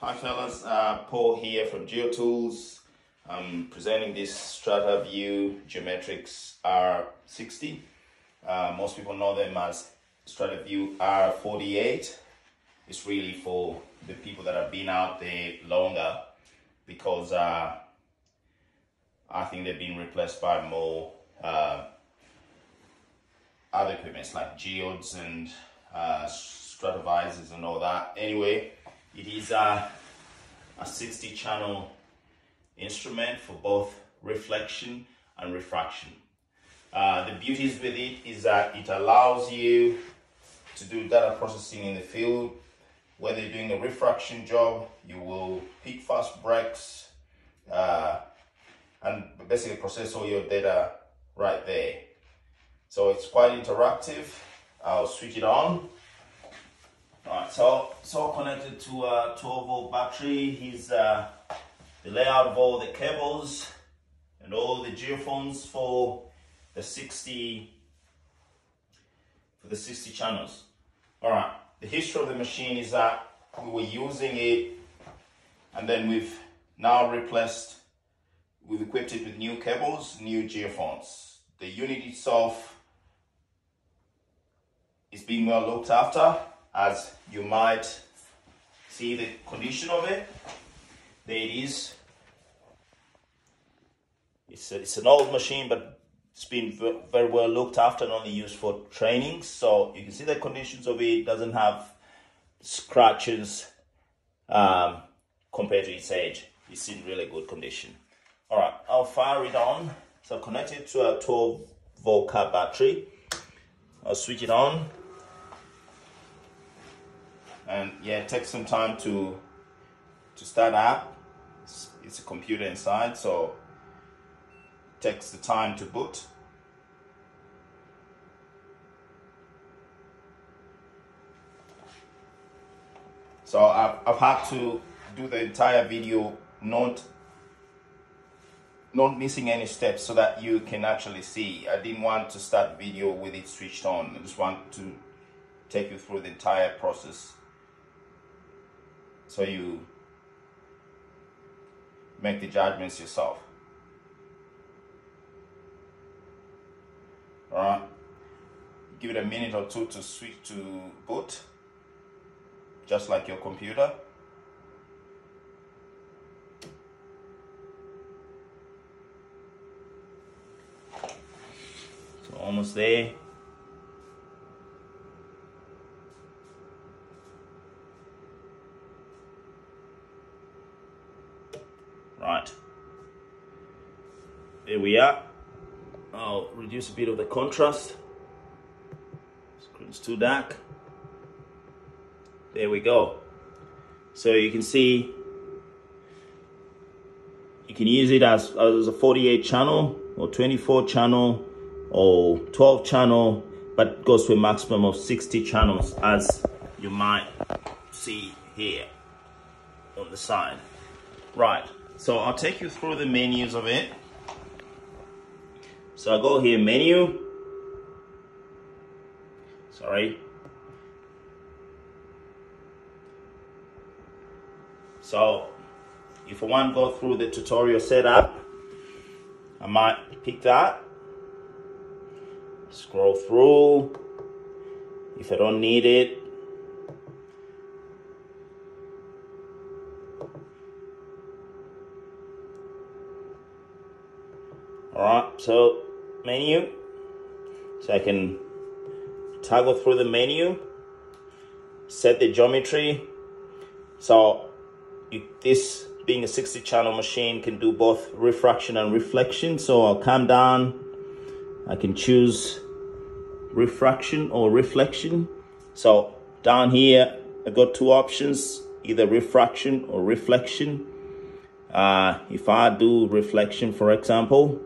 Hi fellas, Paul here from GeoTools. I'm presenting this Strataview Geometrics R60. Most people know them as Strataview R48. It's really for the people that have been out there longer because I think they've been replaced by more other equipments like geodes and stratavisors and all that. Anyway, it is a 60 channel instrument for both reflection and refraction. The beauties with it is that it allows you to do data processing in the field. Whether you're doing a refraction job, you will pick fast breaks and basically process all your data right there. So it's quite interactive. I'll switch it on. Alright, so connected to a 12-volt battery. Here's the layout of all the cables and all the geophones for the 60 channels. Alright, the history of the machine is that we were using it and then we've equipped it with new cables, new geophones. The unit itself is being well looked after. As you might see the condition of it, there it is. It's an old machine, but it's been very well looked after and only used for training. So you can see the conditions of it. Doesn't have scratches compared to its age. It's in really good condition. All right, I'll fire it on. So connected to a 12-volt car battery. I'll switch it on. And yeah, it takes some time to start up. It's a computer inside, so it takes the time to boot. So I've had to do the entire video not missing any steps so that you can actually see. I didn't want to start the video with it switched on. I just want to take you through the entire process, so you make the judgments yourself. All right, give it a minute or two to switch to boot, just like your computer. So almost there. Right, there we are. I'll reduce a bit of the contrast. Screen's too dark. There we go. So you can see, you can use it as a 48 channel or 24 channel or 12 channel, but it goes to a maximum of 60 channels, as you might see here on the side. Right. So I'll take you through the menus of it. So I'll go here, menu. Sorry. So if I want to go through the tutorial setup, I might pick that. Scroll through. If I don't need it, alright, so menu, so I can toggle through the menu, set the geometry. So this being a 60 channel machine can do both refraction and reflection. So I'll come down, I can choose refraction or reflection. So down here I got two options, either refraction or reflection. If I do reflection, for example,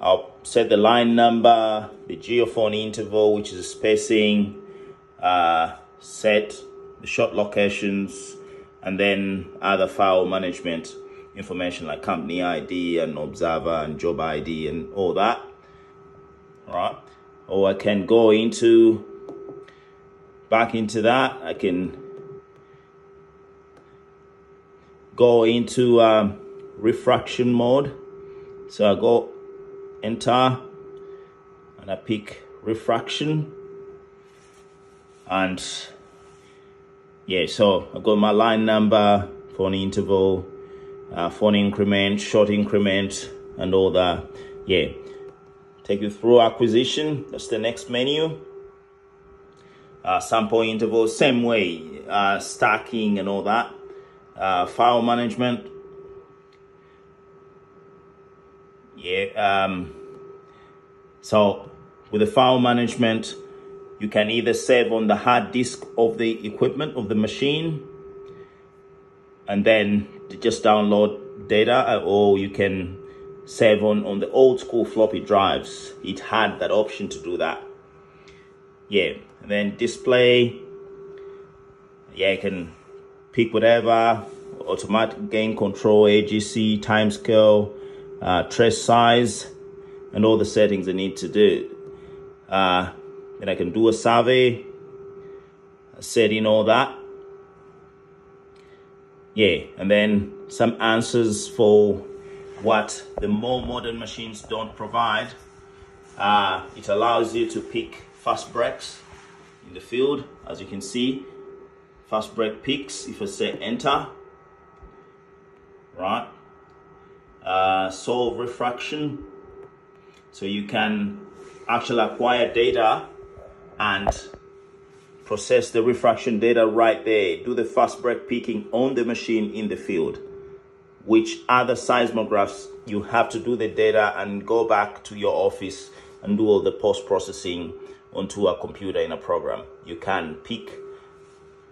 I'll set the line number, the geophone interval, which is a spacing, set the shot locations, and then other file management information like company ID and observer and job ID and all that. All right. Or I can go back into that. I can go into refraction mode. So I go enter and I pick refraction, and yeah, so I got my line number for an interval, for an increment, short increment, and all that. Yeah, take you through acquisition. That's the next menu. Sample interval, same way, stacking and all that. File management. Yeah, so with the file management, you can either save on the hard disk of the equipment, of the machine, and then just download data, or you can save on the old school floppy drives. It had that option to do that. Yeah, and then display. Yeah, you can pick whatever, automatic gain control, AGC, timescale, trace size, and all the settings I need to do. Then I can do a survey, set in all that. Yeah, and then some answers for what the more modern machines don't provide. It allows you to pick fast breaks in the field. As you can see, fast break picks if I say enter, right? Solve refraction, so you can actually acquire data and process the refraction data right there. Do the fast break picking on the machine in the field. Which other seismographs, you have to do the data and go back to your office and do all the post-processing onto a computer in a program. You can pick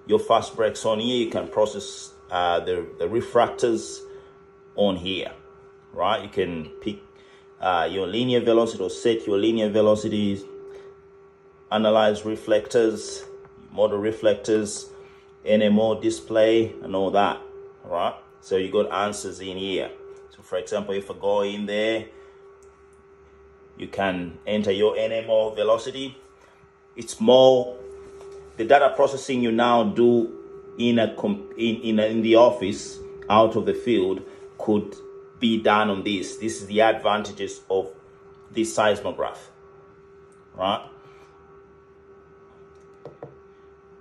your fast breaks on here. You can process the refractors on here, right? You can pick your linear velocity, or set your linear velocities, analyze reflectors, model reflectors, NMO display, and all that, all right? So you got answers in here. So for example, if I go in there, you can enter your NMO velocity. It's more the data processing you now do in the office, out of the field, could be done on this. This is the advantages of this seismograph, right?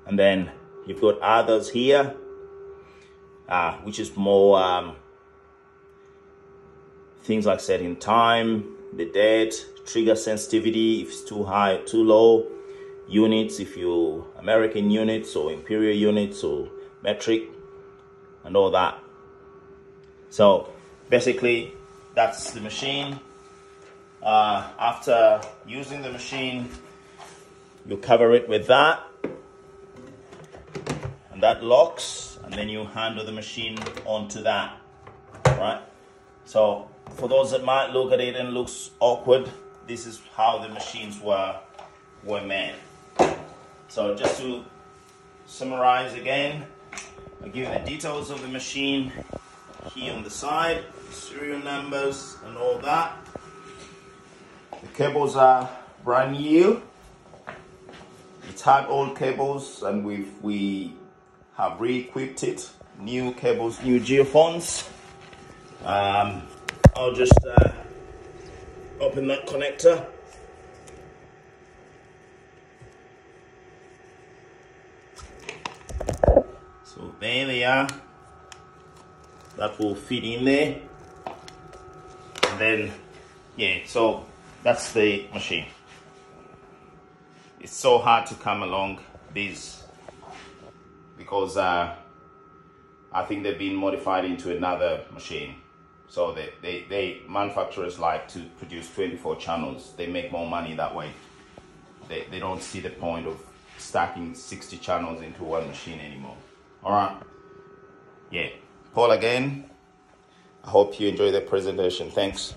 And then you've got others here, which is more things like setting time, the date, trigger sensitivity, if it's too high, too low, units, if you American units or imperial units or metric, and all that. So basically, that's the machine. After using the machine, you cover it with that, and that locks, and then you handle the machine onto that, right? So for those that might look at it and looks awkward, this is how the machines were made. So just to summarize again, I'll give you the details of the machine here on the side, serial numbers and all that. The cables are brand new. It's had old cables, and we have re-equipped it. New cables, new geophones. I'll just open that connector. So there they are. That will fit in there. And then, yeah, so that's the machine. It's so hard to come along these because I think they've been modified into another machine. So they manufacturers like to produce 24 channels. They make more money that way. They don't see the point of stacking 60 channels into one machine anymore. All right. Yeah. Paul again. I hope you enjoy the presentation. Thanks.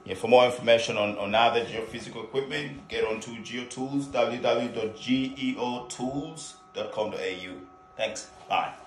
Yeah, for more information on other geophysical equipment, get onto GeoTools, www.geotools.com.au. Thanks. Bye.